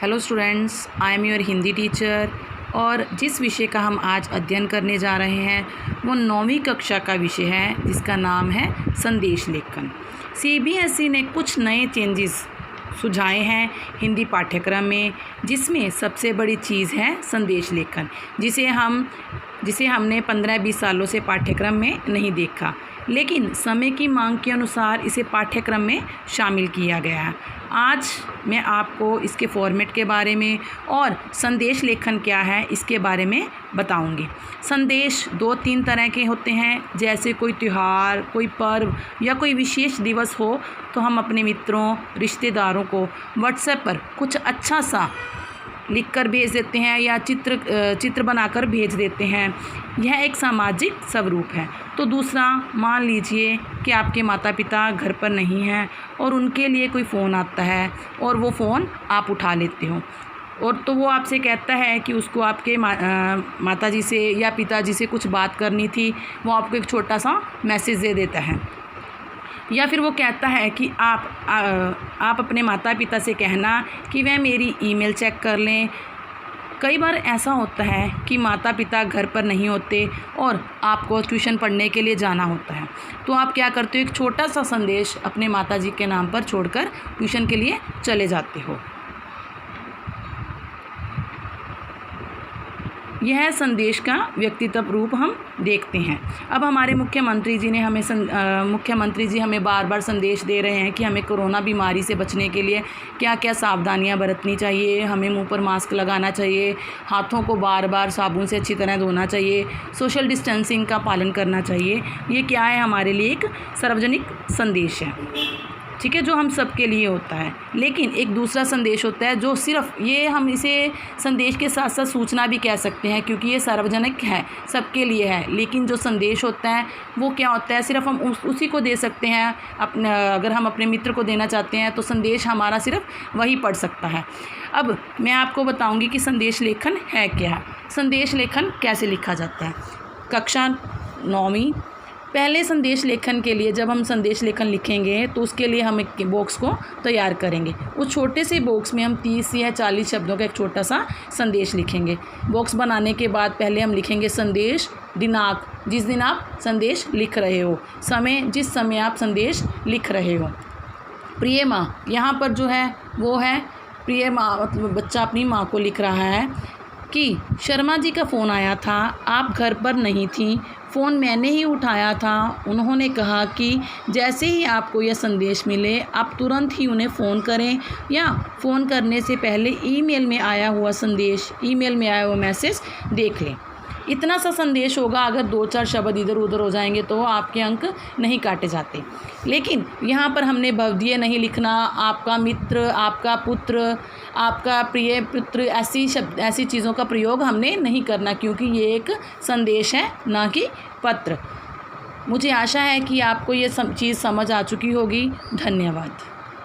Hello students, I am your Hindi teacher. और जिस विषय का हम आज अध्ययन करने जा रहे हैं वो 9वीं कक्षा का विषय है जिसका नाम है संदेश लेखन। सीबीएसई ने कुछ नए चेंजेस सुझाए हैं हिंदी पाठ्यक्रम में, जिसमें सबसे बड़ी चीज़ है संदेश लेखन, जिसे हमने 15-20 सालों से पाठ्यक्रम में नहीं देखा, लेकिन समय की मांग के अनुसार इसे पाठ्यक्रम में शामिल किया गया है। आज मैं आपको इसके फॉर्मेट के बारे में और संदेश लेखन क्या है इसके बारे में बताऊंगी। संदेश 2-3 तरह के होते हैं, जैसे कोई त्यौहार, कोई पर्व या कोई विशेष दिवस हो तो हम अपने मित्रों, रिश्तेदारों को व्हाट्सएप पर कुछ अच्छा सा लिख कर भेज देते हैं या चित्र बनाकर भेज देते हैं। यह एक सामाजिक स्वरूप है। तो दूसरा, मान लीजिए कि आपके माता पिता घर पर नहीं हैं और उनके लिए कोई फ़ोन आता है और वो फ़ोन आप उठा लेते हो, और तो वो आपसे कहता है कि उसको आपके माताजी से या पिताजी से कुछ बात करनी थी। वो आपको एक छोटा सा मैसेज दे देता है, या फिर वो कहता है कि आप अपने माता पिता से कहना कि वह मेरी ईमेल चेक कर लें। कई बार ऐसा होता है कि माता पिता घर पर नहीं होते और आपको ट्यूशन पढ़ने के लिए जाना होता है, तो आप क्या करते हो, एक छोटा सा संदेश अपने माताजी के नाम पर छोड़कर ट्यूशन के लिए चले जाते हो। यह संदेश का व्यक्तित्व रूप हम देखते हैं। अब हमारे मुख्यमंत्री जी हमें बार बार संदेश दे रहे हैं कि हमें कोरोना बीमारी से बचने के लिए क्या क्या सावधानियां बरतनी चाहिए। हमें मुंह पर मास्क लगाना चाहिए, हाथों को बार बार साबुन से अच्छी तरह धोना चाहिए, सोशल डिस्टेंसिंग का पालन करना चाहिए। ये क्या है, हमारे लिए एक सार्वजनिक संदेश है, ठीक है, जो हम सबके लिए होता है। लेकिन एक दूसरा संदेश होता है जो सिर्फ ये, हम इसे संदेश के साथ साथ सूचना भी कह सकते हैं, क्योंकि ये सार्वजनिक है, सबके लिए है। लेकिन जो संदेश होता है वो क्या होता है, सिर्फ हम उसी को दे सकते हैं। अगर हम अपने मित्र को देना चाहते हैं तो संदेश हमारा सिर्फ वही पढ़ सकता है। अब मैं आपको बताऊँगी कि संदेश लेखन है क्या। संदेश लेखन कैसे लिखा जाता है। कक्षा 9वीं, पहले संदेश लेखन के लिए जब हम संदेश लेखन लिखेंगे तो उसके लिए हम एक बॉक्स को तैयार करेंगे। उस छोटे से बॉक्स में हम 30 या 40 शब्दों का एक छोटा सा संदेश लिखेंगे। बॉक्स बनाने के बाद पहले हम लिखेंगे संदेश, दिनांक जिस दिन आप संदेश लिख रहे हो, समय जिस समय आप संदेश लिख रहे हो, प्रिय माँ, यहाँ पर जो है वो है प्रिय माँ, मतलब बच्चा अपनी माँ को लिख रहा है कि शर्मा जी का फ़ोन आया था, आप घर पर नहीं थी, फ़ोन मैंने ही उठाया था। उन्होंने कहा कि जैसे ही आपको यह संदेश मिले आप तुरंत ही उन्हें फ़ोन करें, या फ़ोन करने से पहले ईमेल में आया हुआ मैसेज देख लें। इतना सा संदेश होगा। अगर 2-4 शब्द इधर उधर हो जाएंगे तो आपके अंक नहीं काटे जाते। लेकिन यहाँ पर हमने भवदीय नहीं लिखना, आपका मित्र, आपका पुत्र, आपका प्रिय पुत्र, ऐसी चीज़ों का प्रयोग हमने नहीं करना, क्योंकि ये एक संदेश है, ना कि पत्र। मुझे आशा है कि आपको ये चीज़ समझ आ चुकी होगी। धन्यवाद।